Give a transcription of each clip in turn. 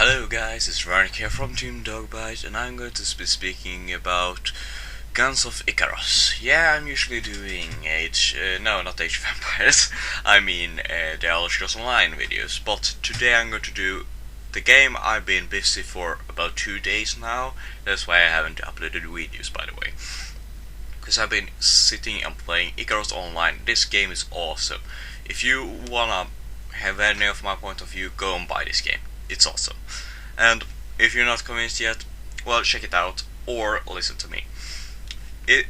Hello guys, it's Vernick here from Team Dogbite, and I'm going to be speaking about Guns of Icarus. Yeah, I'm usually doing not Age of Empires, I mean the ALLREDY Online videos, but today I'm going to do the game I've been busy for about 2 days now. That's why I haven't uploaded videos, by the way. Because I've been sitting and playing Icarus Online. This game is awesome. If you wanna have any of my point of view, go and buy this game. It's awesome. And if you're not convinced yet, well, check it out or listen to me.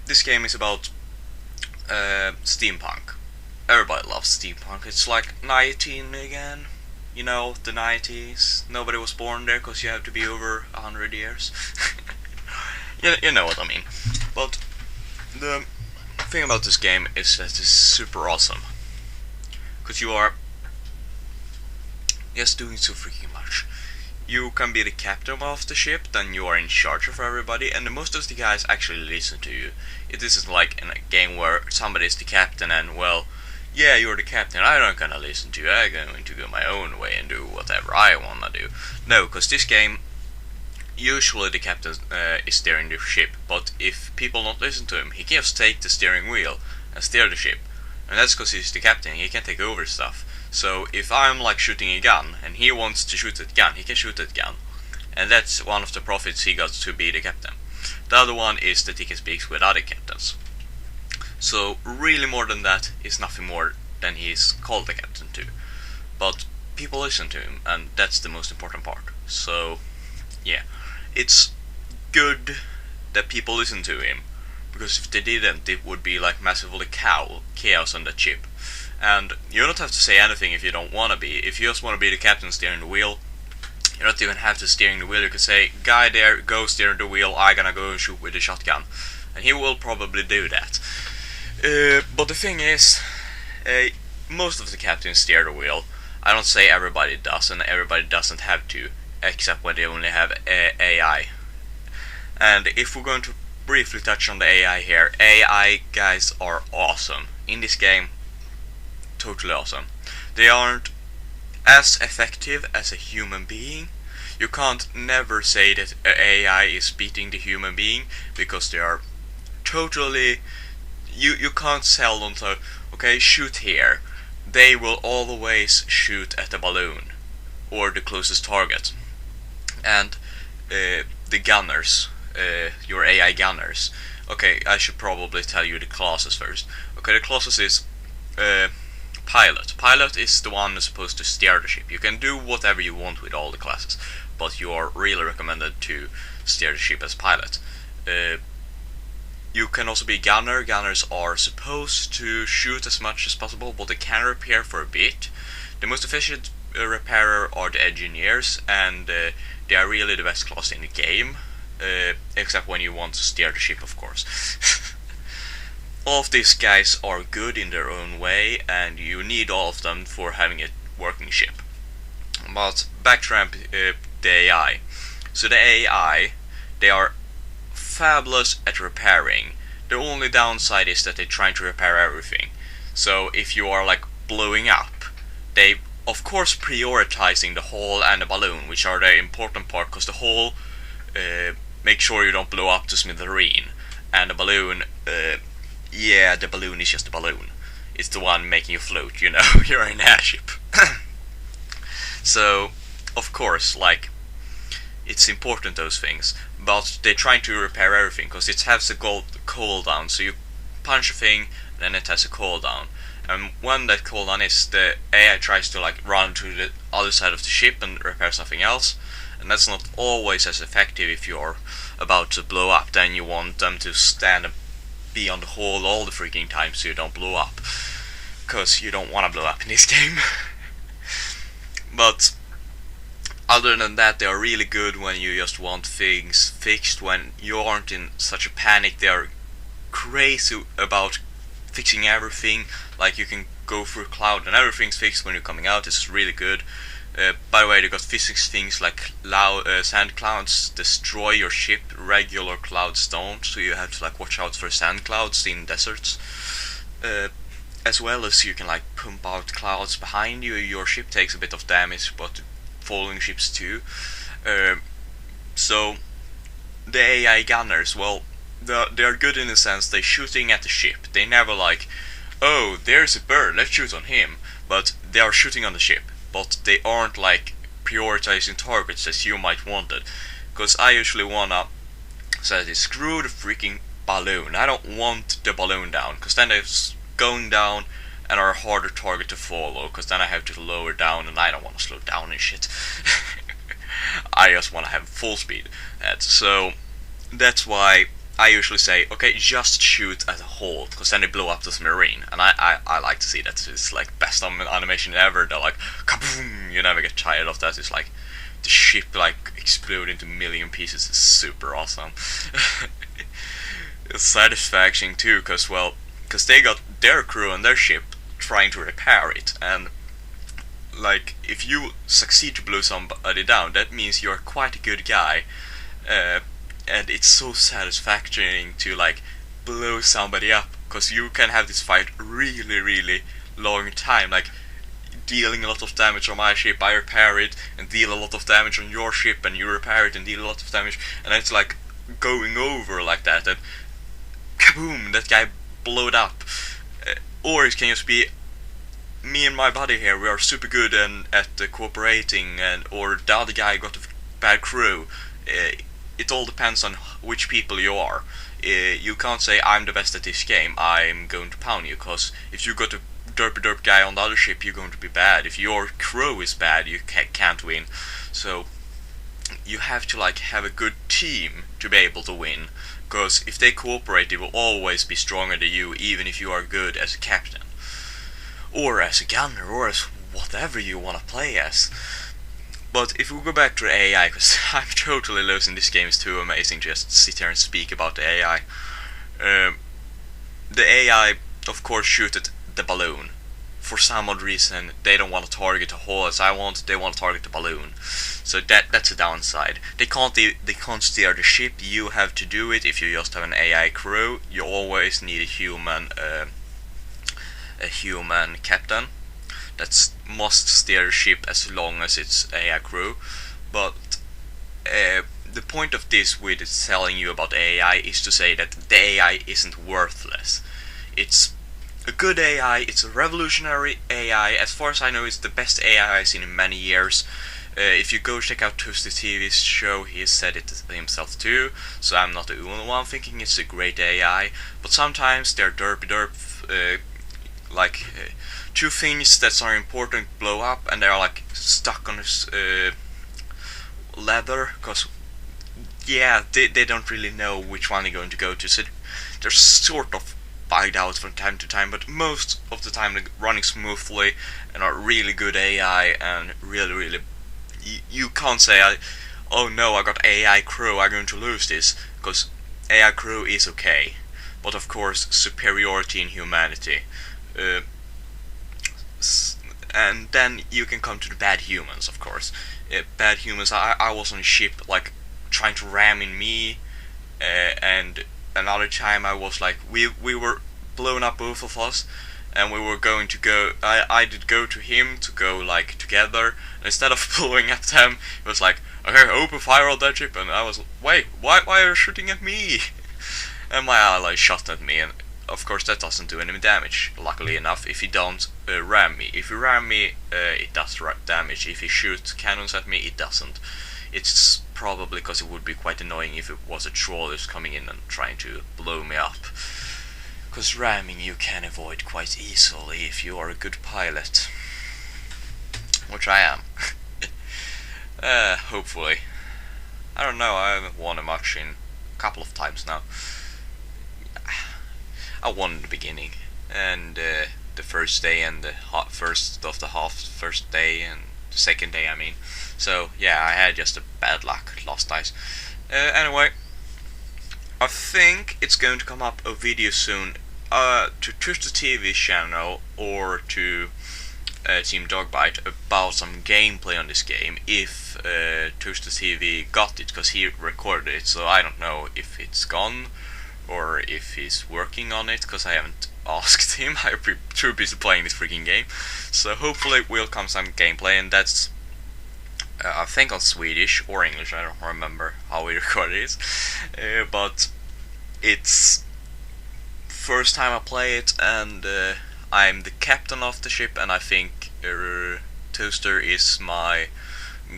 This game is about steampunk. Everybody loves steampunk. It's like 19 again. You know, the 90s. Nobody was born there because you have to be over 100 years. you know what I mean. But the thing about this game is that it's super awesome. Because you are just doing so freaking much. You can be the captain of the ship, then you are in charge of everybody, and most of the guys actually listen to you. It isn't like in a game where somebody is the captain and, well, yeah, you're the captain, I'm not gonna listen to you, I'm going to go my own way and do whatever I wanna do. No, because this game, usually the captain is steering the ship, but if people don't listen to him, he can just take the steering wheel and steer the ship. And that's because he's the captain, he can take over stuff. So if I'm like shooting a gun and he wants to shoot that gun, he can shoot that gun. And that's one of the profits he got to be the captain. The other one is that he can speak with other captains. So really more than that is nothing more than he's called the captain to. But people listen to him, and that's the most important part. So yeah, it's good that people listen to him, because if they didn't, it would be like massively chaos on the ship. And you don't have to say anything if you don't want to be. If you just want to be the captain steering the wheel, you don't even have to steering the wheel. You can say, guy there, go steer the wheel, I'm gonna go and shoot with the shotgun. And he will probably do that. But the thing is, most of the captains steer the wheel. I don't say everybody does, and everybody doesn't have to, except when they only have AI. And if we're going to briefly touch on the AI here, AI guys are awesome. In this game, totally awesome. They aren't as effective as a human being. You can't never say that AI is beating the human being, because they are totally... You can't sell them to, okay, shoot here. They will always shoot at the balloon or the closest target. And the gunners, your AI gunners. Okay, I should probably tell you the classes first. Okay, the classes is Pilot. Pilot is the one who's supposed to steer the ship. You can do whatever you want with all the classes, but you are really recommended to steer the ship as pilot. You can also be gunner. Gunners are supposed to shoot as much as possible, but they can repair for a bit. The most efficient repairer are the engineers, and they are really the best class in the game, except when you want to steer the ship, of course. All of these guys are good in their own way, and you need all of them for having a working ship. But back to the AI. So the AI, they are fabulous at repairing. The only downside is that they're trying to repair everything. So if you are like blowing up, they of course prioritizing the hull and the balloon, which are the important part, because the hull make sure you don't blow up to smithereen, and the balloon yeah, the balloon is just a balloon. It's the one making you float, you know, you're in an airship. So, of course, like, it's important, those things, but they're trying to repair everything, because it has a cooldown, so you punch a thing, then it has a cooldown. And when that cooldown is, the AI tries to like run to the other side of the ship and repair something else, and that's not always as effective. If you're about to blow up, then you want them to stand and be on the hull all the freaking time so you don't blow up, because you don't want to blow up in this game. But other than that, they are really good when you just want things fixed, when you aren't in such a panic. They are crazy about fixing everything, like you can go through a cloud and everything's fixed when you're coming out. It's really good. By the way, they got physics things like sand clouds destroy your ship, regular clouds don't, so you have to like watch out for sand clouds in deserts. As well as you can like pump out clouds behind you. Your ship takes a bit of damage, but falling ships too. So the AI gunners, well, they are good in the sense they're shooting at the ship. They never like, oh, there's a bird, let's shoot on him. But they are shooting on the ship. But they aren't like prioritizing targets as you might want it. Because I usually wanna say, screw the freaking balloon. I don't want the balloon down, because then it's going down and are a harder target to follow, because then I have to lower down and I don't want to slow down and shit. I just want to have full speed. So that's why I usually say, okay, just shoot at a hole, because then they blow up the submarine, and I like to see that. It's like best animation ever. They're like, kaboom! You never get tired of that. It's like the ship like explode into a million pieces. Is super awesome. It's satisfaction too, because they got their crew and their ship trying to repair it, and like if you succeed to blow somebody down, that means you're quite a good guy, and it's so satisfying to like blow somebody up, because you can have this fight really long time, like dealing a lot of damage on my ship, I repair it and deal a lot of damage on your ship, and you repair it and deal a lot of damage, and it's like going over like that, and kaboom, that guy blowed up. Or it can just be me and my buddy here, we are super good at cooperating, or the other guy got a bad crew. It all depends on which people you are. You can't say, I'm the best at this game, I'm going to pound you, because if you got a derp guy on the other ship, you're going to be bad. If your crew is bad, you can't win. So you have to like have a good team to be able to win, because if they cooperate, they will always be stronger than you, even if you are good as a captain, or as a gunner, or as whatever you want to play as. But if we go back to the AI, because I'm totally losing, this game is too amazing to just sit here and speak about the AI. The AI, of course, shoot at the balloon. For some odd reason, they don't want to target a hole as I want, they want to target the balloon. So that's a downside. They can't steer the ship, you have to do it. If you just have an AI crew, you always need a human captain that must steer the ship as long as it's AI crew. But the point of this with telling you about AI is to say that the AI isn't worthless. It's a good AI, it's a revolutionary AI. As far as I know, it's the best AI I've seen in many years. If you go check out Toasty TV's show, he said it himself too, so I'm not the only one thinking it's a great AI. But sometimes they're derp, two things that are important blow up, and they're like stuck on this leather, because yeah, they don't really know which one they're going to go to, so they're sort of bugged out from time to time, but most of the time they're running smoothly and are really good AI, and really you can't say, oh no, I got AI crew, I'm going to lose this, because AI crew is okay, but of course superiority in humanity. And then you can come to the bad humans, of course. Bad humans, I was on a ship like trying to ram in me, and another time I was like, we were blowing up, both of us, and we were going to go, I did go to him to go like together, and instead of blowing at them, it was like, okay, open fire on that ship, and I was, wait, why are you shooting at me? And my ally shot at me, and of course that doesn't do any damage, luckily enough, if he don't ram me. If he ram me, it does damage. If he shoots cannons at me, it doesn't. It's probably because it would be quite annoying if it was a troll who's coming in and trying to blow me up. Because ramming you can avoid quite easily if you are a good pilot. Which I am. Hopefully. I don't know, I haven't won a match in a couple of times now. I won in the beginning, and the first day, and the first day, and the second day, I mean. So yeah, I had just a bad luck last night. Anyway, I think it's going to come up a video soon to Toasty TV channel or to Team Dogbite about some gameplay on this game, if Toasty TV got it, because he recorded it, so I don't know if it's gone or if he's working on it, because I haven't asked him. I've been too busy playing this freaking game. So hopefully will come some gameplay, and that's I think on Swedish or English. I don't remember how we record it, but it's first time I play it, and I'm the captain of the ship, and I think Toaster is my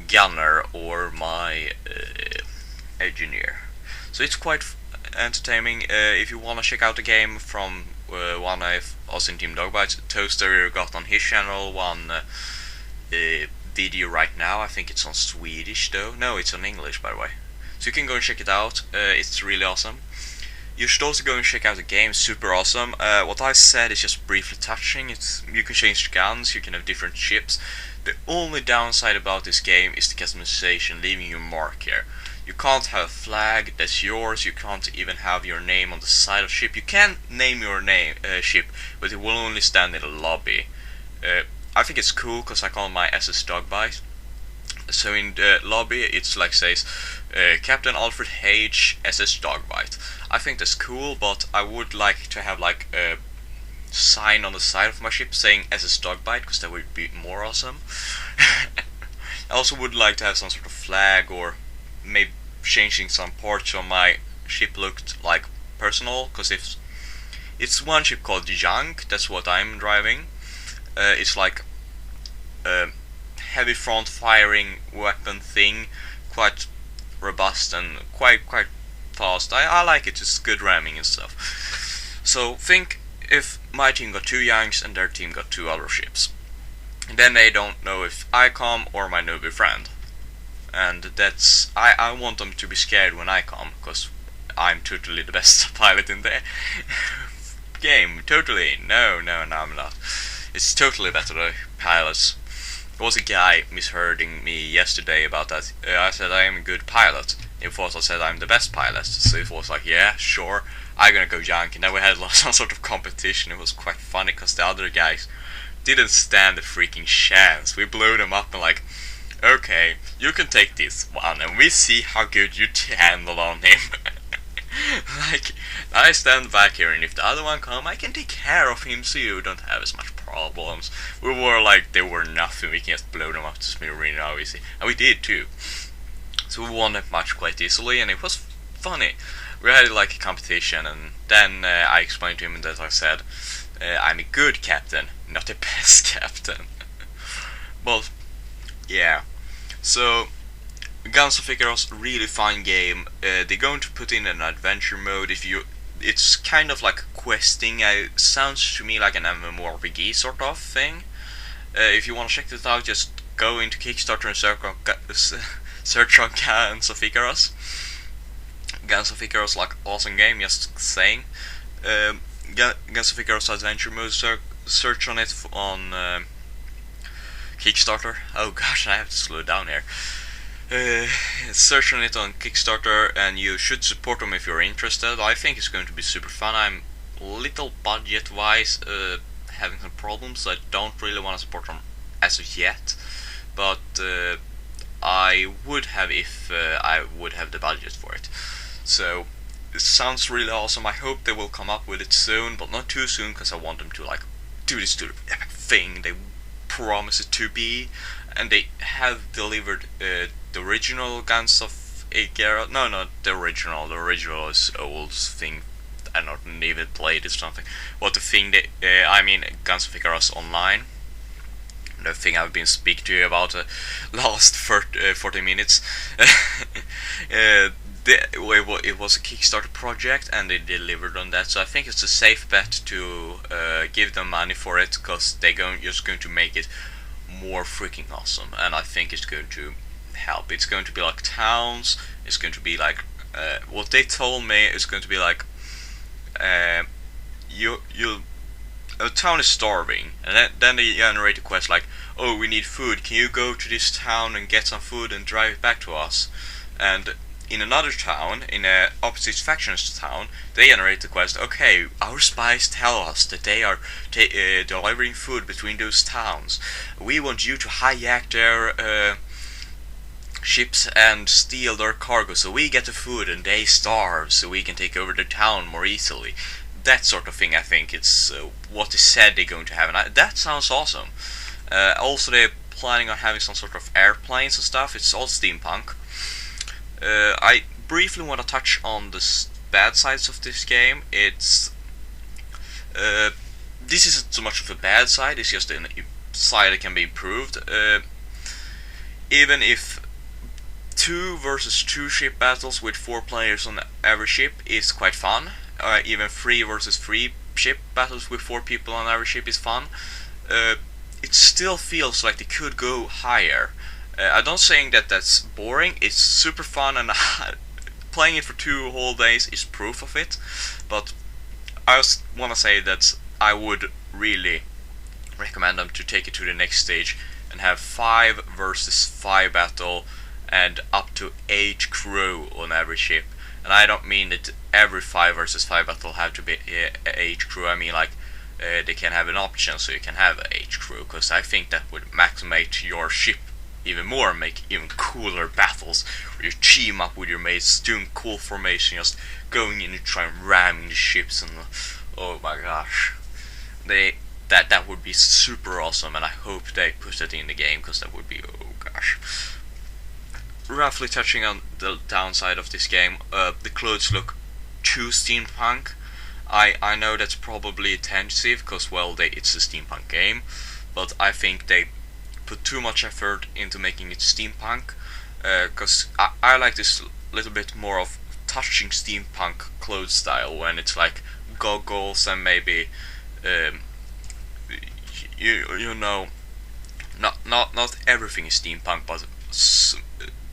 gunner or my engineer. So it's quite entertaining. If you wanna check out the game from one of us in Team Dogbite, Toaster got on his channel one video right now. I think it's on Swedish though. No, it's on English, by the way. So you can go and check it out. It's really awesome. You should also go and check out the game. Super awesome. What I said is just briefly touching. You can change guns. You can have different ships. The only downside about this game is the customization, leaving your mark here. You can't have a flag that's yours. You can't even have your name on the side of the ship. You can name your ship, but it will only stand in the lobby. I think it's cool because I call my SS Dogbite. So in the lobby it's like says Captain Alfred H. SS Dogbite. I think that's cool, but I would like to have like a sign on the side of my ship saying SS Dogbite, because that would be more awesome. I also would like to have some sort of flag, or maybe changing some parts on my ship looked like personal, because if it's one ship called Junk, that's what I'm driving. It's like a heavy front firing weapon thing, quite robust and quite fast. I like it. It's good ramming and stuff. So think if my team got 2 Yanks and their team got 2 other ships, then they don't know if I come or my newbie friend, and that's I want them to be scared when I come, because I'm totally the best pilot in the game. Totally. No, I'm not. It's totally better than pilots. There was a guy mishearding me yesterday about that. I said I am a good pilot. He thought I said I'm the best pilot. So it was like, yeah, sure, I'm gonna go junk. And then we had some sort of competition. It was quite funny because the other guys didn't stand a freaking chance. We blew them up and like, okay, you can take this one and we see how good you handle on him. Like, I stand back here, and if the other one come, I can take care of him, so you don't have as much problems. We were like, they were nothing, we can just blow them up to smithereens now, easy. And we did too. So we won that match quite easily, and it was funny. We had like a competition, and then I explained to him that I said, I'm a good captain, not the best captain. Well, yeah. So Guns of Icarus, really fun game. They're going to put in an adventure mode. It's kind of like questing. Sounds to me like an MMORPG sort of thing. If you want to check this out, just go into Kickstarter and search on Guns of Icarus. Guns of Icarus, like awesome game. Just saying. Guns of Icarus adventure mode. Search on it on Kickstarter. Oh gosh, I have to slow down here. Search on it on Kickstarter, and you should support them if you're interested. I think it's going to be super fun. I'm little budget wise having some problems, so I don't really want to support them as of yet, but I would have if I would have the budget for it. So it sounds really awesome. I hope they will come up with it soon, but not too soon, because I want them to like do this epic thing they promise it to be. And they have delivered the original Guns of Icarus. No, not the original. The original is old thing. I don't even played it or something. What the thing I mean, Guns of Icarus Online. The thing I've been speaking to you about the last 40 minutes. It was a Kickstarter project, and they delivered on that. So I think it's a safe bet to give them money for it, because they're just going to make it more freaking awesome, and I think it's going to help. It's going to be like towns. It's going to be like what they told me is going to be like a town is starving, and then they generate a quest like, oh, we need food, can you go to this town and get some food and drive it back to us? And in another town, in a opposite faction's town, they generate the quest, okay, our spies tell us that they are delivering food between those towns. We want you to hijack their ships and steal their cargo, so we get the food and they starve, so we can take over the town more easily. That sort of thing. I think it's what they said they're going to have, and that sounds awesome. Also, they planning on having some sort of airplanes and stuff. It's all steampunk. I briefly want to touch on the bad sides of this game. This isn't so much of a bad side, it's just a side that can be improved. Even if 2 versus 2 ship battles with 4 players on every ship is quite fun, even 3 versus 3 ship battles with 4 people on every ship is fun, it still feels like they could go higher. I'm not saying that that's boring, it's super fun, and playing it for 2 whole days is proof of it, but I just want to say that I would really recommend them to take it to the next stage and have 5 versus 5 battle and up to 8 crew on every ship. And I don't mean that every 5 versus 5 battle have to be 8 crew, I mean like they can have an option so you can have 8 crew, because I think that would maximize your ship even more, make even cooler battles where you team up with your mates, doing cool formation, just going in and trying ramming the ships, and oh my gosh, that would be super awesome, and I hope they put it in the game, because that would be, oh gosh. Roughly touching on the downside of this game, the clothes look too steampunk. I know that's probably intensive, because well, it's a steampunk game, but I think they put too much effort into making it steampunk, because I like this little bit more of touching steampunk clothes style, when it's like goggles and maybe you know, not everything is steampunk, but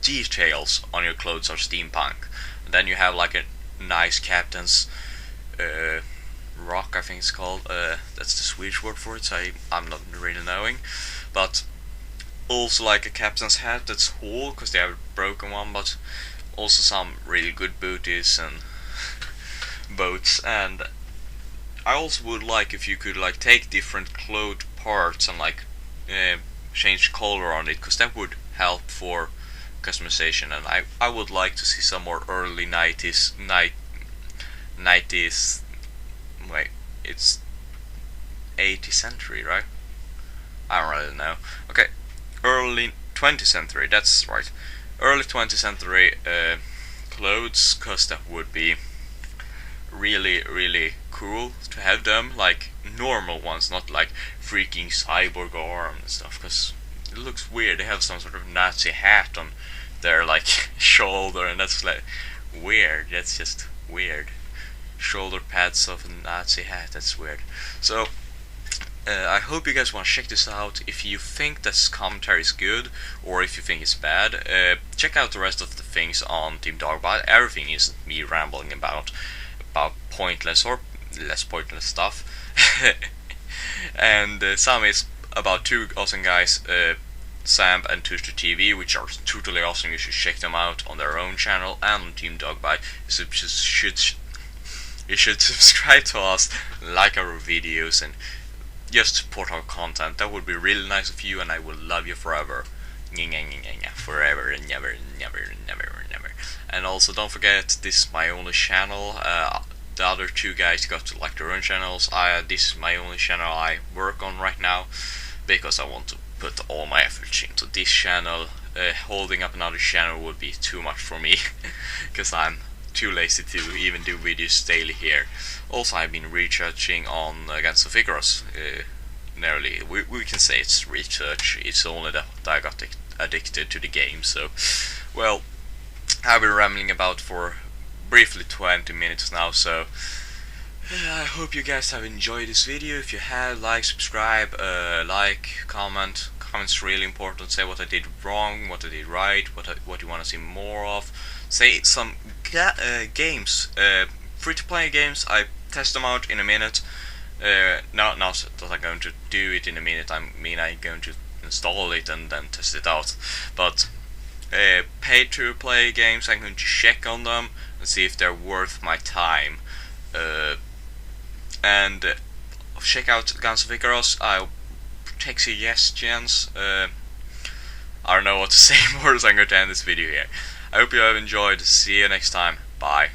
details on your clothes are steampunk. And then you have like a nice captain's rock, I think it's called. That's the Swedish word for it, so I'm not really knowing. But also like a captain's hat that's whole, because they have a broken one, but also some really good booties and boats. And I also would like if you could like take different clothed parts and like change color on it, because that would help for customization. And I would like to see some more early 90s wait, it's 80th century, right? I don't really know. Okay, early 20th century, that's right. Early 20th century clothes, cause that would be really cool to have them, like normal ones, not like freaking cyborg arm and stuff, cause it looks weird. They have some sort of Nazi hat on their like shoulder, and that's like weird. That's just weird. Shoulder pads of a Nazi hat, that's weird. So I hope you guys want to check this out. If you think this commentary is good, or if you think it's bad, check out the rest of the things on Team Dogbot. Everything isn't me rambling about pointless or less pointless stuff. And some is about 2 awesome guys, Sam and Tushter TV, which are totally awesome. You should check them out on their own channel and on Team Dogbot. You should subscribe to us, like our videos, and just support our content. That would be really nice of you, and I will love you forever. Forever and never. And also don't forget, this is my only channel. The other 2 guys got to like their own channels. This is my only channel I work on right now, because I want to put all my efforts into this channel. Holding up another channel would be too much for me, because I'm too lazy to even do videos daily here. Also, I've been researching on Guns of Icarus. Nearly, we can say it's research. It's only that I got addicted to the game. So, well, I've been rambling about for briefly 20 minutes now. So, I hope you guys have enjoyed this video. If you have, like, subscribe, like, comment. Comments really important. Say what I did wrong, what I did right, what you want to see more of. Say some games, free-to-play games. I test them out in a minute. Not that I'm going to do it in a minute. I mean, I'm going to install it and then test it out. But pay-to-play games, I'm going to check on them and see if they're worth my time. And check out Guns of Icarus. I'll take suggestions. I don't know what to say more, so I'm going to end this video here. I hope you have enjoyed. See you next time. Bye.